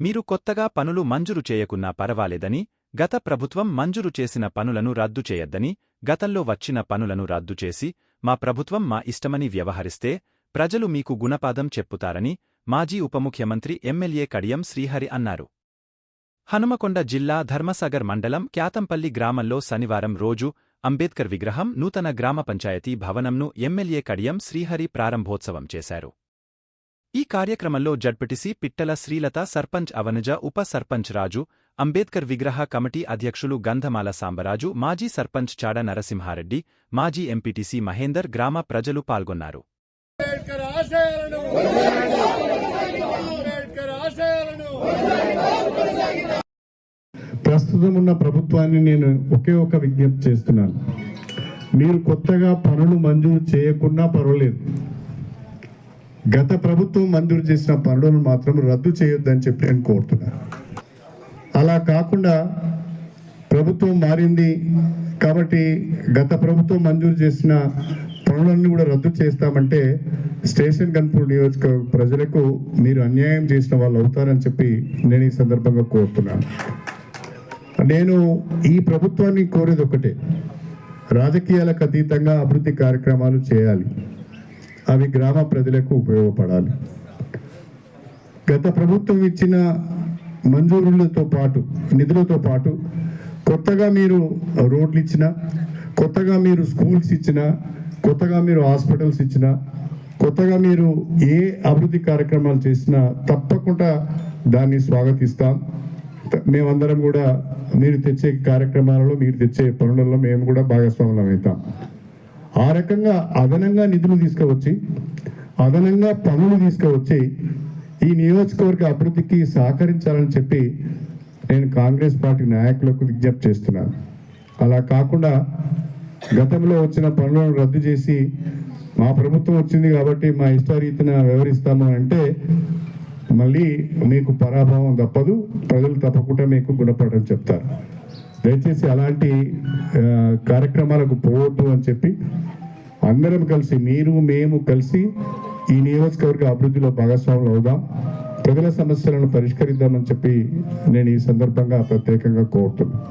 మీరు కొత్తగా పనులు మంజూరు చేయకున్నా పరవాలేదని, గత ప్రభుత్వం మంజూరు చేసిన పనులను రద్దు చేయొద్దని, గతంలో వచ్చిన పనులను రద్దు చేసి, మా ప్రభుత్వం మా ఇష్టమని వ్యవహరిస్తే, ప్రజలు మీకు గుణపాదం చెప్పుతారని, మాజీ ఉపముఖ్యమంత్రి ఎమ్మెల్యే కడియం శ్రీహరి అన్నారు. హనుమకొండ జిల్లా ధర్మసాగర్ మండలం క్యాతంపల్లి గ్రామంలో శనివారం రోజు అంబేద్కర్ విగ్రహం నూతన గ్రామ పంచాయతీ భవనంను ఎమ్మెల్యే కడియం శ్రీహరి ప్రారంభోత్సవం చేశారు. ఈ కార్యక్రమంలో జడ్పీటీసీ పిట్టల శ్రీలత, సర్పంచ్ అవనజ, ఉప సర్పంచ్ రాజు, అంబేద్కర్ విగ్రహ కమిటీ అధ్యక్షులు గంధమాల సాంబరాజు, మాజీ సర్పంచ్ చాడ నరసింహారెడ్డి, మాజీ ఎంపీటీసీ మహేందర్, గ్రామ ప్రజలు పాల్గొన్నారు. ప్రస్తుతం ఉన్న ప్రభుత్వాన్ని నేను ఒకే ఒక విజ్ఞప్తి చేస్తున్నాను. మీరు కొత్తగా పనులు మంజూరు చేయకున్నా పర్వాలేదు, గత ప్రభుత్వం మంజూరు చేసిన పనులను మాత్రం రద్దు చేయొద్దని చెప్పి నేను కోరుతున్నాను. అలా కాకుండా ప్రభుత్వం మారింది కాబట్టి గత ప్రభుత్వం మంజూరు చేసిన పనులన్నీ కూడా రద్దు చేస్తామంటే స్టేషన్ గన్పూర్ నియోజకవర్గ ప్రజలకు మీరు అన్యాయం చేసిన వాళ్ళు అవుతారని చెప్పి నేను ఈ సందర్భంగా కోరుతున్నాను. నేను ఈ ప్రభుత్వాన్ని కోరేది ఒకటే, రాజకీయాలకు అతీతంగా అభివృద్ధి కార్యక్రమాలు చేయాలి, అవి గ్రామ ప్రజలకు ఉపయోగపడాలి. గత ప్రభుత్వం ఇచ్చిన మంజూరులతో పాటు నిధులతో పాటు కొత్తగా మీరు రోడ్లు ఇచ్చినా, కొత్తగా మీరు స్కూల్స్ ఇచ్చినా, కొత్తగా మీరు హాస్పిటల్స్ ఇచ్చినా, కొత్తగా మీరు ఏ అభివృద్ధి కార్యక్రమాలు చేసినా తప్పకుండా దాన్ని స్వాగతిస్తాం. మేమందరం కూడా మీరు తెచ్చే కార్యక్రమాలలో, మీరు తెచ్చే పనులలో మేము కూడా భాగస్వాములం అవుతాం. ఆ రకంగా అదనంగా నిధులు తీసుకువచ్చి, అదనంగా పనులు తీసుకువచ్చి ఈ నియోజకవర్గ అభివృద్ధికి సహకరించాలని చెప్పి నేను కాంగ్రెస్ పార్టీ నాయకులకు విజ్ఞప్తి చేస్తున్నాను. అలా కాకుండా గతంలో వచ్చిన పనులను రద్దు చేసి మా ప్రభుత్వం వచ్చింది కాబట్టి మా ఇష్టరీతిన వ్యవహరిస్తాము అంటే మళ్ళీ మీకు పరాభవం తప్పదు, ప్రజలు తప్పకుండా మీకు గుణపడడం చెప్తారు. దయచేసి అలాంటి కార్యక్రమాలకు పోవద్దు అని చెప్పి అందరం కలిసి, మీరు మేము కలిసి ఈ నియోజకవర్గ అభివృద్ధిలో భాగస్వాములు అవుదాం, ప్రజల సమస్యలను పరిష్కరిద్దామని చెప్పి నేను ఈ సందర్భంగా ప్రత్యేకంగా కోరుతున్నాను.